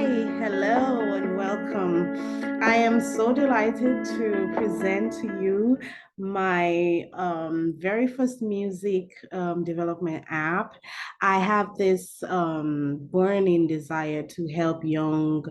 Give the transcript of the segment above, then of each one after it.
Hello, and welcome. I am so delighted to present to you my very first music development app. I have this burning desire to help young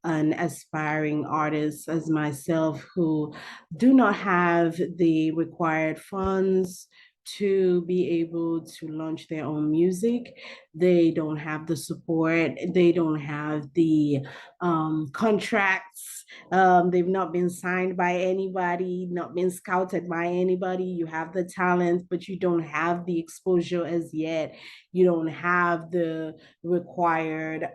and aspiring artists as myself who do not have the required funds to be able to launch their own music. They don't have the support, they don't have the contracts, they've not been signed by anybody, not been scouted by anybody. You have the talent, but you don't have the exposure as yet. You don't have the required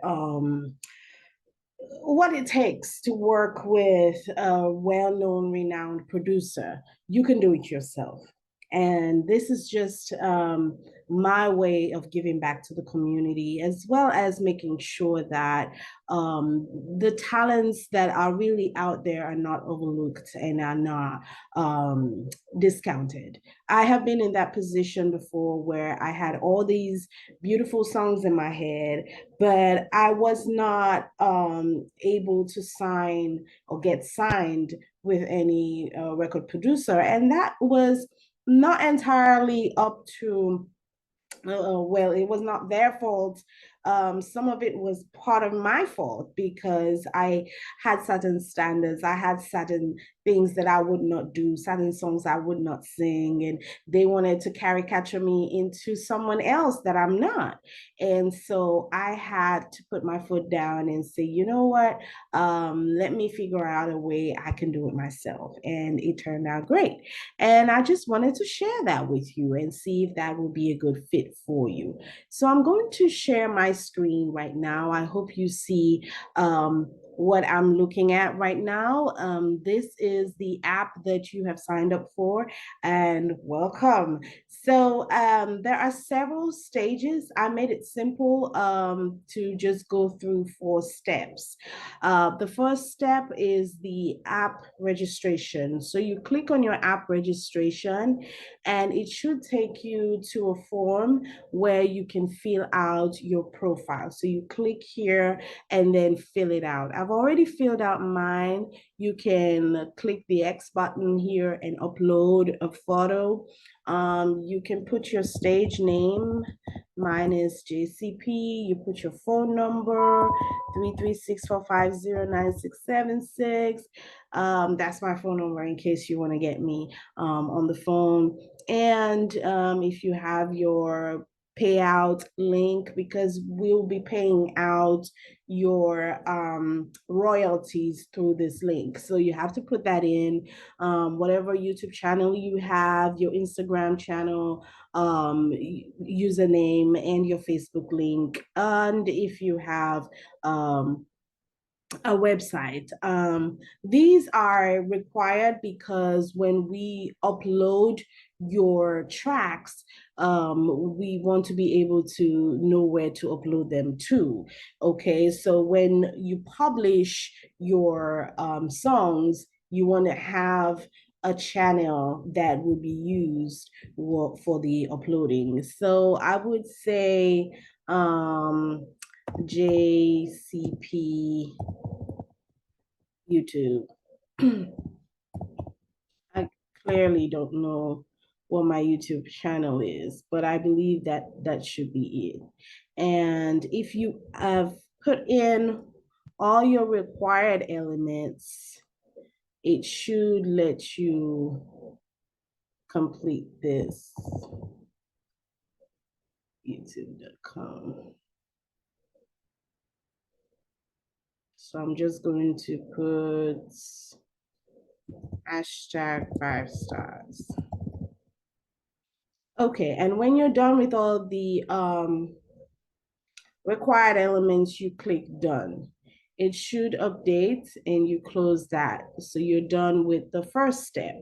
what it takes to work with a well-known, renowned producer. You can do it yourself. And this is just my way of giving back to the community, as well as making sure that the talents that are really out there are not overlooked and are not discounted. I have been in that position before where I had all these beautiful songs in my head, but I was not able to sign or get signed with any record producer. And that was not entirely up to well, it was not their fault. Some of it was part of my fault because I had certain standards. I had certain things that I would not do, certain songs I would not sing, and they wanted to caricature me into someone else that I'm not. And so I had to put my foot down and say, you know what? Let me figure out a way I can do it myself. And it turned out great. And I just wanted to share that with you and see if that will be a good fit for you. So I'm going to share my screen right now. I hope you see what I'm looking at right now. This is the app that you have signed up for, and welcome. So there are several stages. I made it simple to just go through 4 steps. The first step is the app registration. So you click on your app registration, and it should take you to a form where you can fill out your profile. So you click here and then fill it out. I've already filled out mine. You can click the X button here and upload a photo. You can put your stage name. Mine is JayceePEE. You put your phone number, 33645096676. That's my phone number in case you want to get me on the phone. And if you have your payout link, because we'll be paying out your royalties through this link. So you have to put that in, whatever YouTube channel you have, your Instagram channel, username, and your Facebook link. And if you have a website. These are required because when we upload your tracks, we want to be able to know where to upload them to. Okay, so when you publish your songs, you want to have a channel that will be used for the uploading. So I would say JayceePEE YouTube. I clearly don't know what my YouTube channel is, but I believe that that should be it. And if you have put in all your required elements, it should let you complete this. YouTube.com. So I'm just going to put #5 stars. Okay, and when you're done with all the required elements, you click done. It should update and you close that. So you're done with the first step.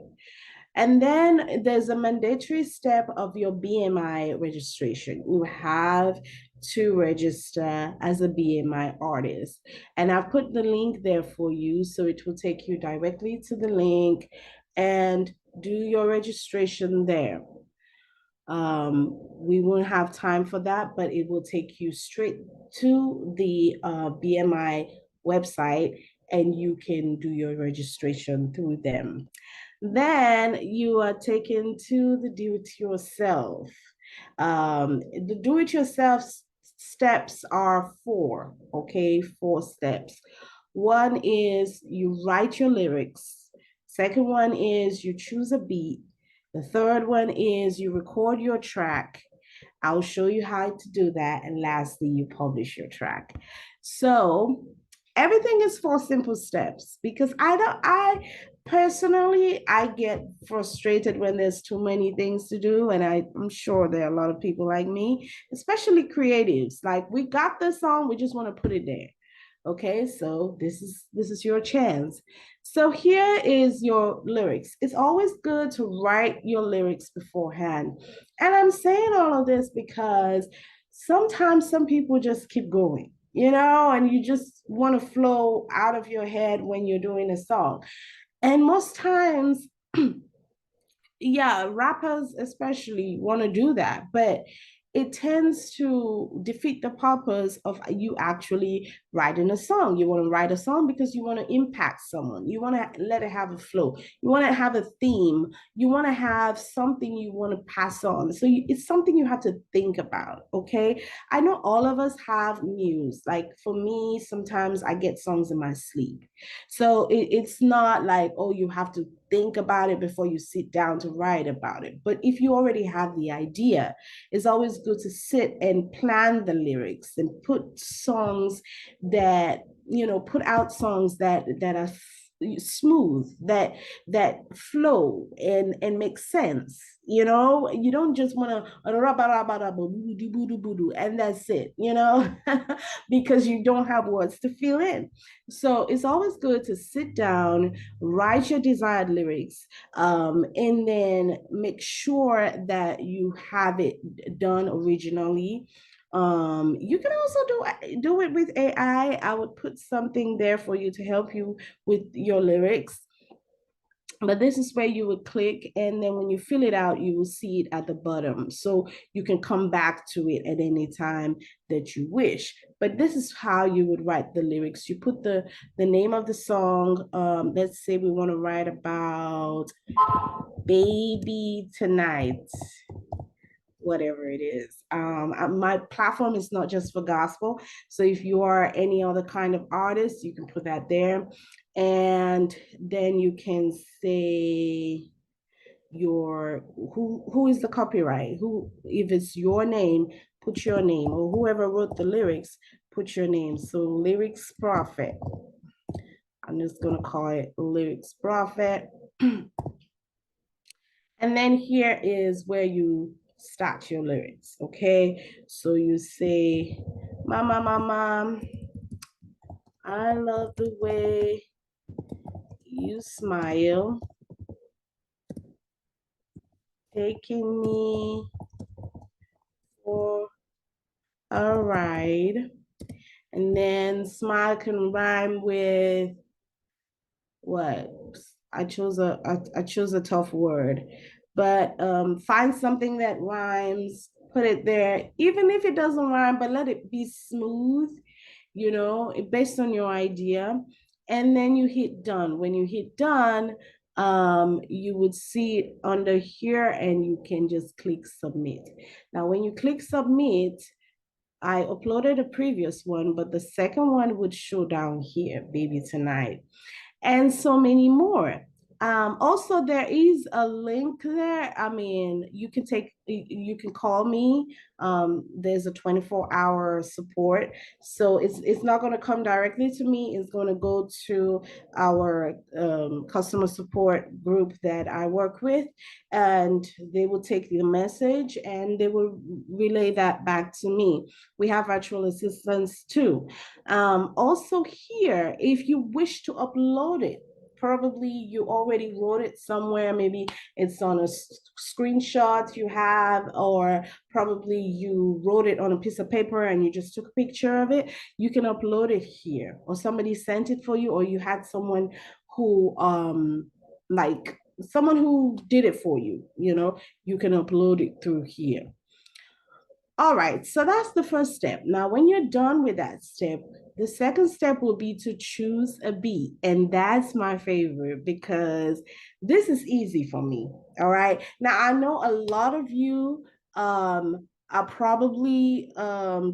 And then there's a mandatory step of your BMI registration. You have to register as a BMI artist. And I've put the link there for you, so it will take you directly to the link and do your registration there. We won't have time for that, but it will take you straight to the BMI website and you can do your registration through them. Then you are taken to the do-it-yourself. The do-it-yourself steps are four, okay? Four steps. One is you write your lyrics. Second one is you choose a beat. The third one is you record your track. I'll show you how to do that. And lastly, you publish your track. So everything is four simple steps because I personally, I get frustrated when there's too many things to do. And I'm sure there are a lot of people like me, especially creatives. Like, we got this song, we just want to put it there. Okay, so this is your chance. So here is your lyrics. It's always good to write your lyrics beforehand. And I'm saying all of this because sometimes some people just keep going, and you just want to flow out of your head when you're doing a song. And most times, yeah, rappers especially want to do that, but it tends to defeat the purpose of you actually writing a song. You want to write a song because you want to impact someone. You want to let it have a flow. You want to have a theme. You want to have something you want to pass on. So it's something you have to think about, okay? I know all of us have muse. Like, for me, sometimes I get songs in my sleep. So it's not like, oh, you have to think about it before you sit down to write about it. But if you already have the idea, it's always good to sit and plan the lyrics and put songs that, put out songs that are smooth, that flow and make sense. You don't just want to and that's it, because you don't have words to fill in. So it's always good to sit down, write your desired lyrics, and then make sure that you have it done originally. You can also do it with AI. I would put something there for you to help you with your lyrics. But this is where you would click, and then when you fill it out, you will see it at the bottom. So you can come back to it at any time that you wish. But this is how you would write the lyrics. You put the name of the song. Let's say we want to write about Baby Tonight, whatever it is. My platform is not just for gospel. So if you are any other kind of artist, you can put that there. And then you can say who is the copyright, who, if it's your name, put your name, or whoever wrote the lyrics, put your name. So Lyrics Prophet, I'm just gonna call it Lyrics Prophet. And then here is where you start your lyrics, okay? So you say, Mama, Mama, I love the way you smile, taking me for a ride. And then smile can rhyme with what? I chose a tough word, but find something that rhymes, put it there, even if it doesn't rhyme, but let it be smooth, based on your idea. And then you hit done. When you hit done, you would see it under here and you can just click submit. Now, when you click submit, I uploaded a previous one, but the second one would show down here, Baby Tonight, and so many more. Also, there is a link there. I mean, you can call me. There's a 24-hour support. So it's not going to come directly to me. It's going to go to our customer support group that I work with, and they will take the message and they will relay that back to me. We have virtual assistants too. Also here, if you wish to upload it, probably you already wrote it somewhere. Maybe it's on a screenshot you have, or probably you wrote it on a piece of paper and you just took a picture of it. You can upload it here, or somebody sent it for you, or you had someone who like someone who did it for you, you can upload it through here. All right, so that's the first step. Now, when you're done with that step, the second step will be to choose a beat. And that's my favorite because this is easy for me. All right. Now, I know a lot of you are probably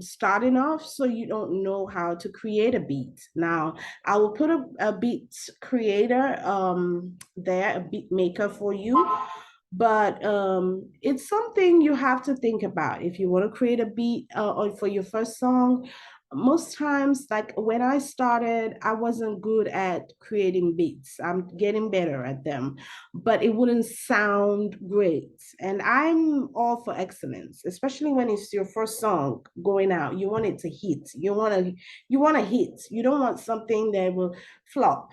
starting off, so you don't know how to create a beat. Now, I will put a beat creator there, a beat maker for you, but it's something you have to think about if you want to create a beat or for your first song. Most times, like when I started, I wasn't good at creating beats. I'm getting better at them, but it wouldn't sound great. And I'm all for excellence, especially when it's your first song going out. You want it to hit. You want to hit. You don't want something that will flop.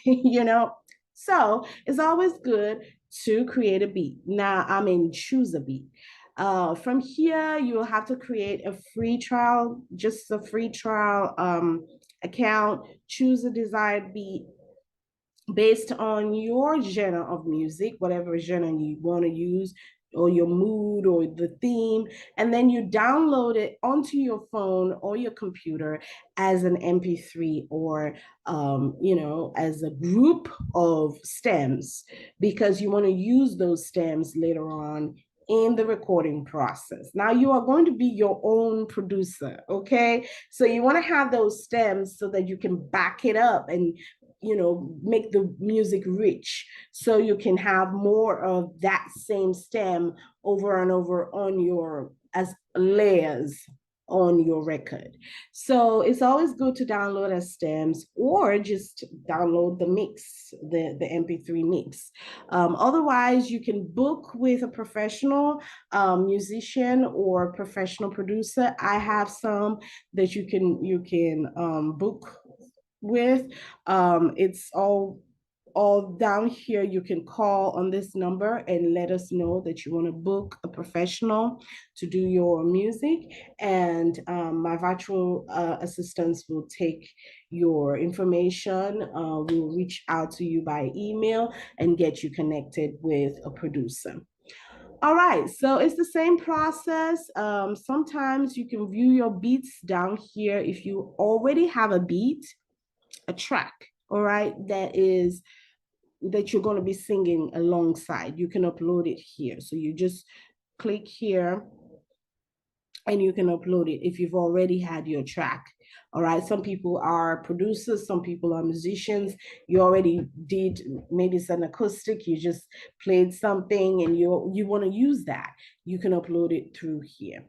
you know so it's always good to create a beat. Now, I mean, choose a beat. From here, you will have to create a free trial, just a free trial account. Choose a desired beat based on your genre of music, whatever genre you want to use, or your mood or the theme, and then you download it onto your phone or your computer as an MP3 or as a group of stems, because you want to use those stems later on in the recording process. Now you are going to be your own producer, okay? So you want to have those stems so that you can back it up and make the music rich, so you can have more of that same stem over and over on your as layers on your record. So it's always good to download as stems or just download the mix, the MP3 mix. Otherwise, you can book with a professional musician or professional producer. I have some that you can book with. It's all down here. You can call on this number and let us know that you want to book a professional to do your music, and my virtual assistants will take your information. We'll reach out to you by email and get you connected with a producer. All right, so it's the same process. Sometimes you can view your beats down here. If you already have a beat, a track, all right, that you're going to be singing alongside, you can upload it here. So you just click here and you can upload it if you've already had your track. All right, some people are producers, some people are musicians. You already did, maybe it's an acoustic, you just played something and you want to use that, you can upload it through here.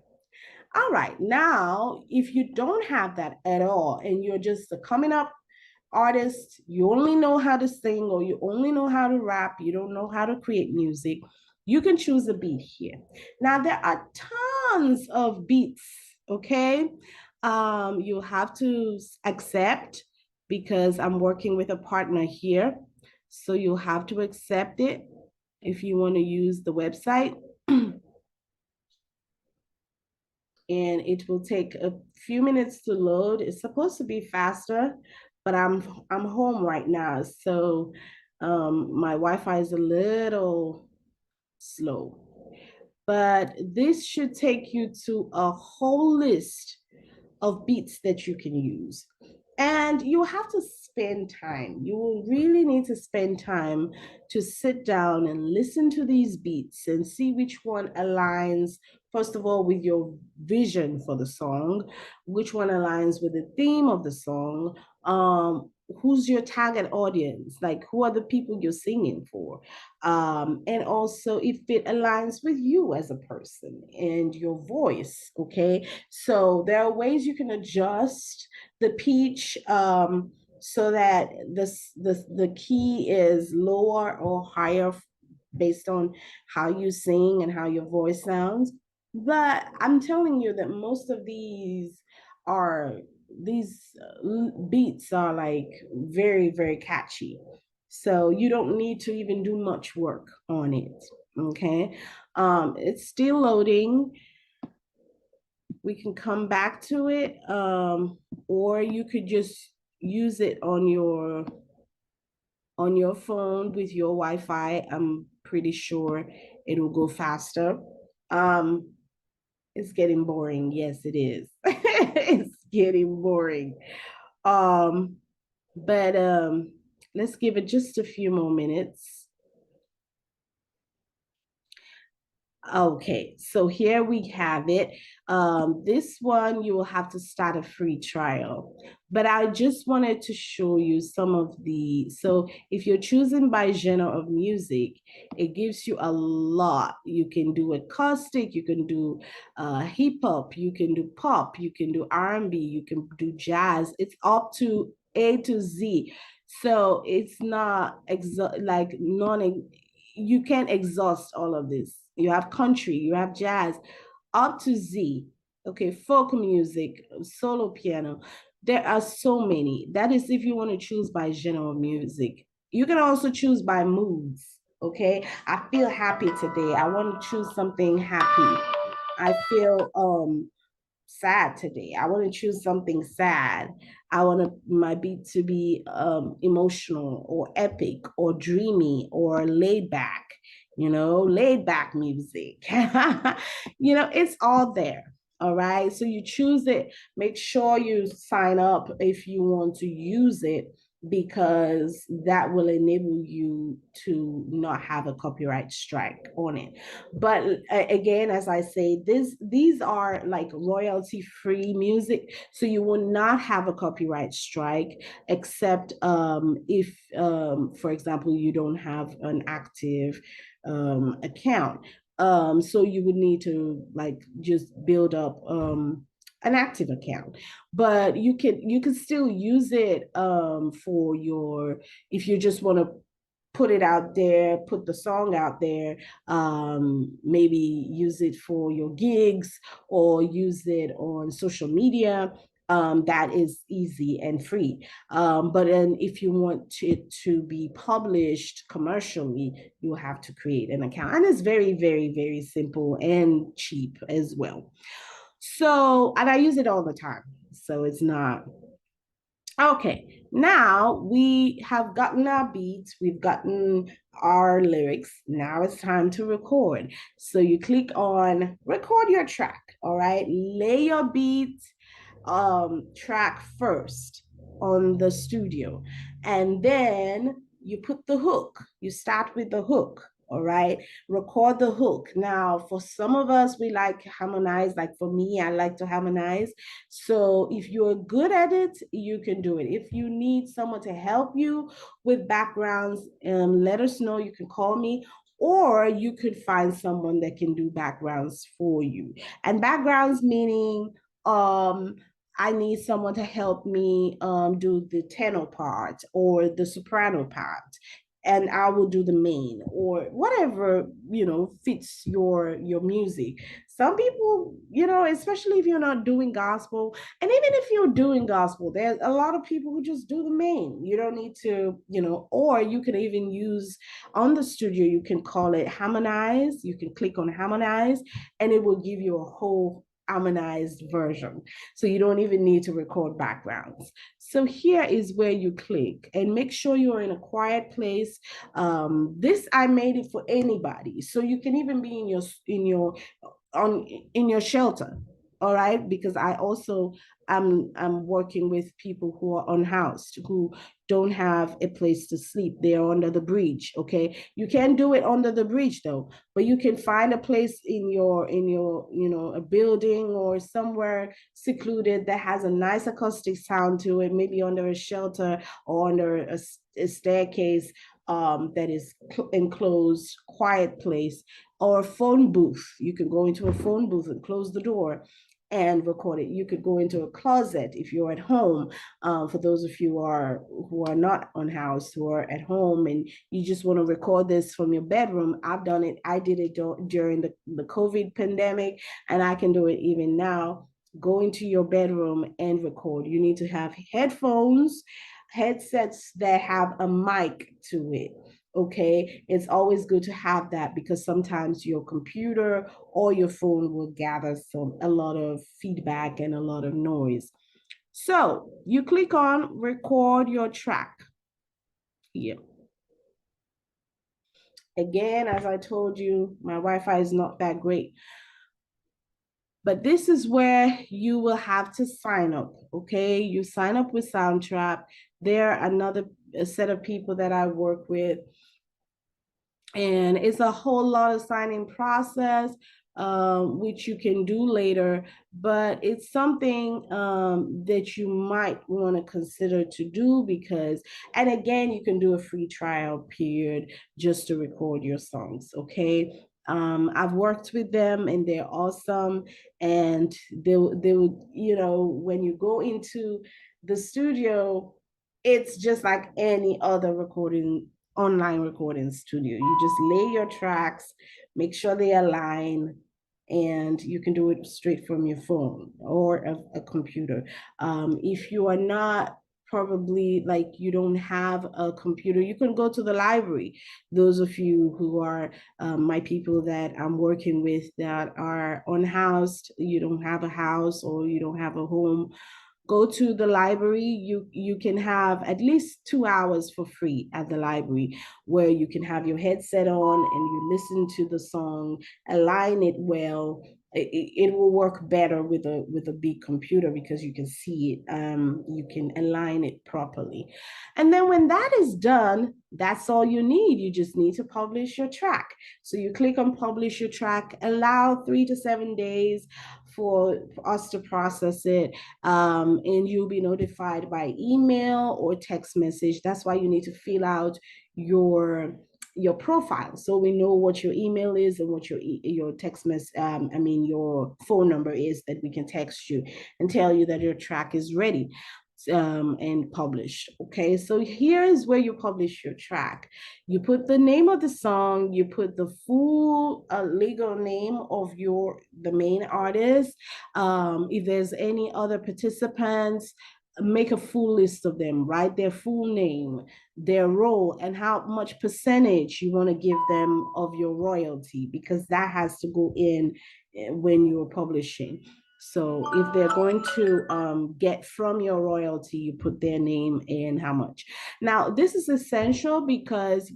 All right, now if you don't have that at all and you're just a coming up artist, you only know how to sing or you only know how to rap, you don't know how to create music, you can choose a beat here. Now, there are tons of beats, okay? You'll have to accept, because I'm working with a partner here. So you'll have to accept it if you want to use the website. And it will take a few minutes to load. It's supposed to be faster, but I'm home right now, so my Wi-Fi is a little slow. But this should take you to a whole list of beats that you can use. And you have to spend time. You will really need to spend time to sit down and listen to these beats and see which one aligns, first of all, with your vision for the song, which one aligns with the theme of the song, who's your target audience, like who are the people you're singing for, and also if it aligns with you as a person and your voice. Okay, so there are ways you can adjust the pitch, so that the key is lower or higher based on how you sing and how your voice sounds. But I'm telling you that most of are these beats are like very, very catchy. So you don't need to even do much work on it. Okay. It's still loading. We can come back to it, or you could just use it on your on your phone with your Wi-Fi. I'm pretty sure it will go faster. Um, it's getting boring. Yes, it is. It's getting boring. Um, but let's give it just a few more minutes. Okay, so here we have it. This one you will have to start a free trial, but I just wanted to show you some of the. So if you're choosing by genre of music, it gives you a lot. You can do acoustic, you can do hip hop, you can do pop, you can do R&B, you can do jazz. It's up to A to Z. So it's not like non, you can't exhaust all of this. You have country, you have jazz, up to Z. Okay, folk music, solo piano. There are so many. That is if you want to choose by genre of music. You can also choose by moods. Okay, I feel happy today. I want to choose something happy. I feel sad today. I want to choose something sad. I want my beat to be emotional or epic or dreamy or laid back, laid back music. It's all there. All right. So you choose it. Make sure you sign up if you want to use it, because that will enable you to not have a copyright strike on it. But again, as I say, these are like royalty free music, so you will not have a copyright strike, except if for example you don't have an active account. So you would need to like just build up an active account, but you can still use it for your, if you just want to put it out there, put the song out there, maybe use it for your gigs or use it on social media. That is easy and free. But then if you want it to be published commercially, you have to create an account. And it's very, very, very simple and cheap as well. So, and I use it all the time. So it's not. Okay, now we have gotten our beats, we've gotten our lyrics. Now it's time to record. So you click on record your track, all right? Lay your beat track first on the studio, and then you put the hook. You start with the hook. All right, record the hook. Now, for some of us, we like harmonize. Like for me, I like to harmonize. So if you're good at it, you can do it. If you need someone to help you with backgrounds, let us know. You can call me, or you could find someone that can do backgrounds for you. And backgrounds meaning I need someone to help me do the tenor part or the soprano part, and I will do the main or whatever fits your music. Some people, especially if you're not doing gospel, and even if you're doing gospel, there's a lot of people who just do the main. You don't need to, or you can even use on the studio. You can call it harmonize. You can click on harmonize, and it will give you a whole harmonized version. So you don't even need to record backgrounds. So here is where you click, and make sure you're in a quiet place. This I made it for anybody. So you can even be in your shelter. All right, because I also I'm working with people who are unhoused, who don't have a place to sleep. They're under the bridge. Okay, you can't do it under the bridge though, but you can find a place in your a building or somewhere secluded that has a nice acoustic sound to it, maybe under a shelter or under a staircase that is enclosed, quiet place, or a phone booth. You can go into a phone booth and close the door and record it. You could go into a closet if you're at home. For those of you who are not unhoused, who are at home, and you just want to record this from your bedroom. I've done it. I did it during the COVID pandemic, and I can do it even now. Go into your bedroom and record. You need to have headphones, headsets that have a mic to it. Okay, it's always good to have that, because sometimes your computer or your phone will gather a lot of feedback and a lot of noise. So you click on record your track here. Again, as I told you, my Wi-Fi is not that great. But this is where you will have to sign up, okay? You sign up with Soundtrap. They're another set of people that I work with, and it's a whole lot of signing process, which you can do later, but it's something that you might want to consider to do because, and again, you can do a free trial period just to record your songs, okay? I've worked with them and they're awesome, and they would, you know, when you go into the studio, it's just like any other recording online recording studio. You just lay your tracks, make sure they align, and you can do it straight from your phone or a computer. If you are not probably like you don't have a computer, you can go to the library. Those of you who are my people that I'm working with that are unhoused, you don't have a house or you don't have a home, go to the library. You can have at least 2 hours for free at the library where you can have your headset on and you listen to the song, align it well. It will work better with a big computer because you can see it. You can align it properly, and then when that is done, that's all you need. You just need to publish your track. So you click on publish your track, allow 3 to 7 days for us to process it, and you'll be notified by email or text message. That's why you need to fill out your profile so we know what your email is and what your text mess I mean your phone number is, that we can text you and tell you that your track is ready and published. Okay, so here is where you publish your track. You put the name of the song, you put the full legal name of the main artist. If there's any other participants, make a full list of them, write their full name, their role, and how much percentage you want to give them of your royalty, because that has to go in when you're publishing. So if they're going to get from your royalty, you put their name and how much. Now, this is essential because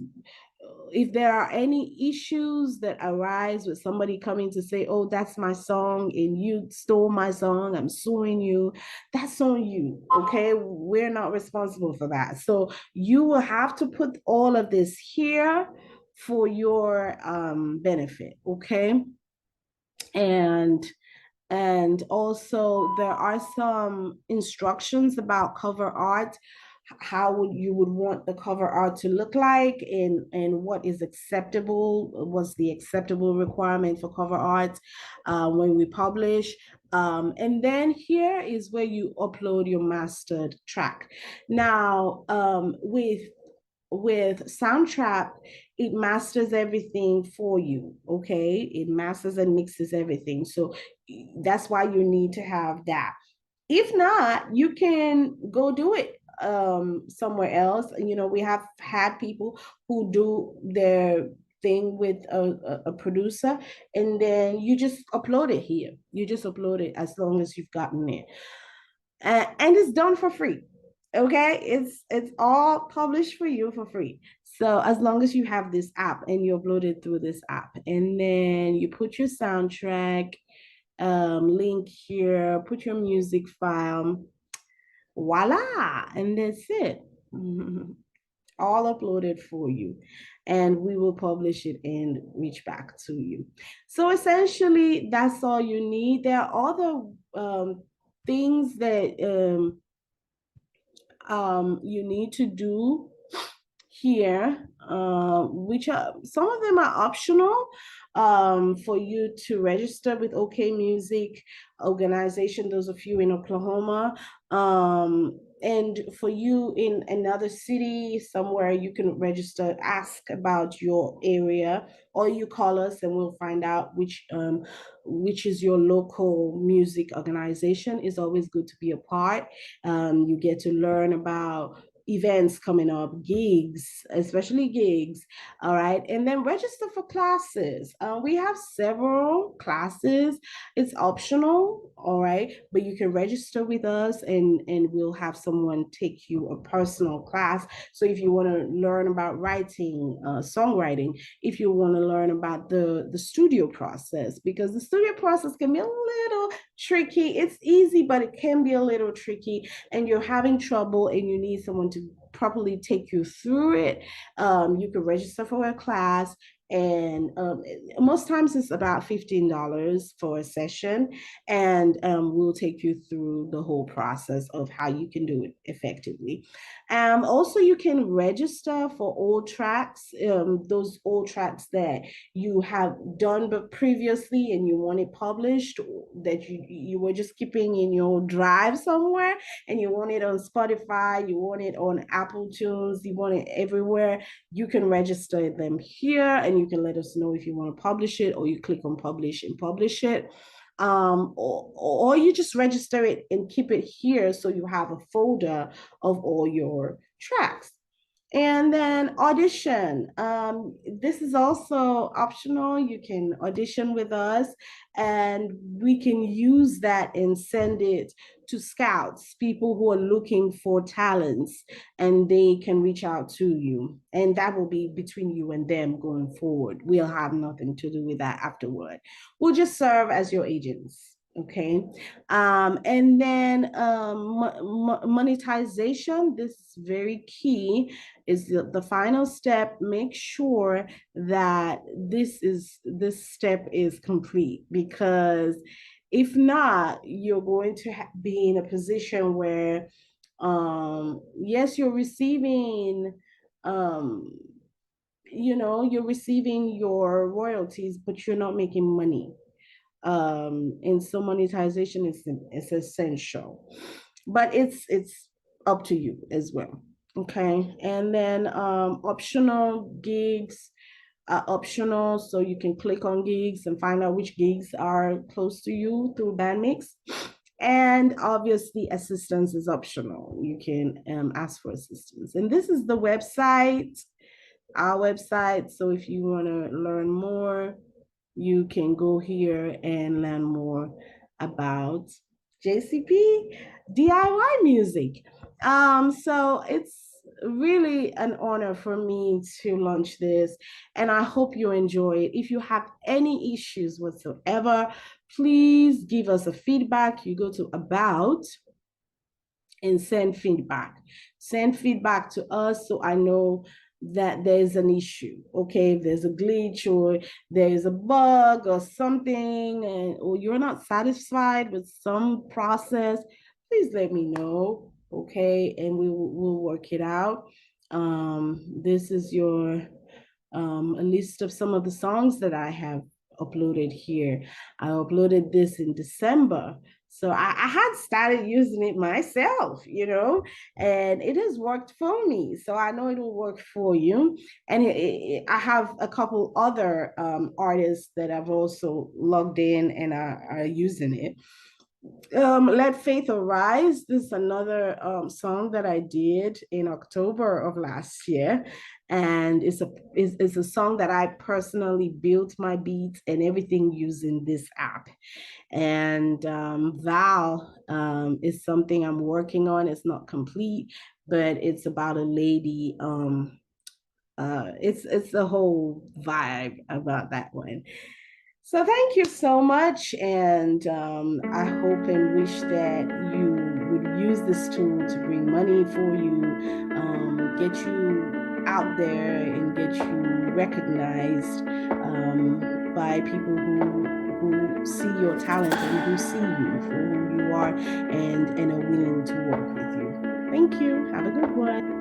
if there are any issues that arise with somebody coming to say, oh, that's my song and you stole my song, I'm suing you, that's on you, okay? We're not responsible for that. So you will have to put all of this here for your benefit, okay? And and also there are some instructions about cover art, how you would want the cover art to look like, and what is acceptable, what's the acceptable requirement for cover art when we publish. And then here is where you upload your mastered track. Now, with Soundtrap, it masters everything for you, okay? It masters and mixes everything. So that's why you need to have that. If not, you can go do it somewhere else. You know, we have had people who do their thing with a producer, and then you just upload it here. You just upload it as long as you've gotten it. And it's done for free. Okay, it's all published for you for free. So as long as you have this app and you upload it through this app, and then you put your soundtrack link here, put your music file, voila, and that's it. All uploaded for you, and we will publish it and reach back to you. So essentially, that's all you need. There are other things that you need to do here, which are some of them are optional for you to register with OK Music organization, those of you in Oklahoma. And for you in another city, somewhere, you can register, ask about your area, or you call us and we'll find out which is your local music organization. Is always good to be a part. You get to learn about events coming up, gigs, especially gigs. All right. And then register for classes. We have several classes. It's optional. All right. But you can register with us, and we'll have someone take you a personal class. So if you want to learn about writing, songwriting, if you want to learn about the studio process, because the studio process can be a little tricky. It's easy, but it can be a little tricky, and you're having trouble and you need someone to properly take you through it, you can register for a class. And most times it's about $15 for a session, and we'll take you through the whole process of how you can do it effectively. Also, you can register for old tracks, those old tracks that you have done but previously and you want it published, that you were just keeping in your drive somewhere, and you want it on Spotify, you want it on Apple Tunes, you want it everywhere. You can register them here, and you can let us know if you want to publish it, or you click on publish and publish it. Or you just register it and keep it here, so you have a folder of all your tracks. And then audition. This is also optional. You can audition with us, and we can use that and send it to scouts, people who are looking for talents, and they can reach out to you. And that will be between you and them going forward. We'll have nothing to do with that afterward. We'll just serve as your agents. Okay. And then monetization, this is very key, is the final step. Make sure that this step is complete, because if not, you're going to be in a position where yes, you're receiving you're receiving your royalties, but you're not making money. And so monetization is essential, but it's up to you as well. Okay. And then optional gigs are optional, so you can click on gigs and find out which gigs are close to you through Bandmix. And obviously assistance is optional. You can ask for assistance, and this is the website, our website. So if you want to learn more, you can go here and learn more about JayceePEE DIY Music. So it's really an honor for me to launch this, and I hope you enjoy it. If you have any issues whatsoever, please give us a feedback. You go to About and send feedback. Send feedback to us, so I know that there's an issue. Okay, if there's a glitch or there's a bug or something, or you're not satisfied with some process, please let me know. Okay, and we'll work it out. This is a list of some of the songs that I have uploaded here. I uploaded this in December. So I had started using it myself, and it has worked for me. So I know it will work for you. And I have a couple other artists that I've also logged in and are using it. Let Faith Arise. This is another song that I did in October of last year, and it's a song that I personally built my beats and everything using this app. And Val is something I'm working on. It's not complete, but it's about a lady. It's a whole vibe about that one. So thank you so much, and I hope and wish that you would use this tool to bring money for you, get you out there, and get you recognized by people who see your talent and who see you for who you are, and are willing to work with you. Thank you. Have a good one.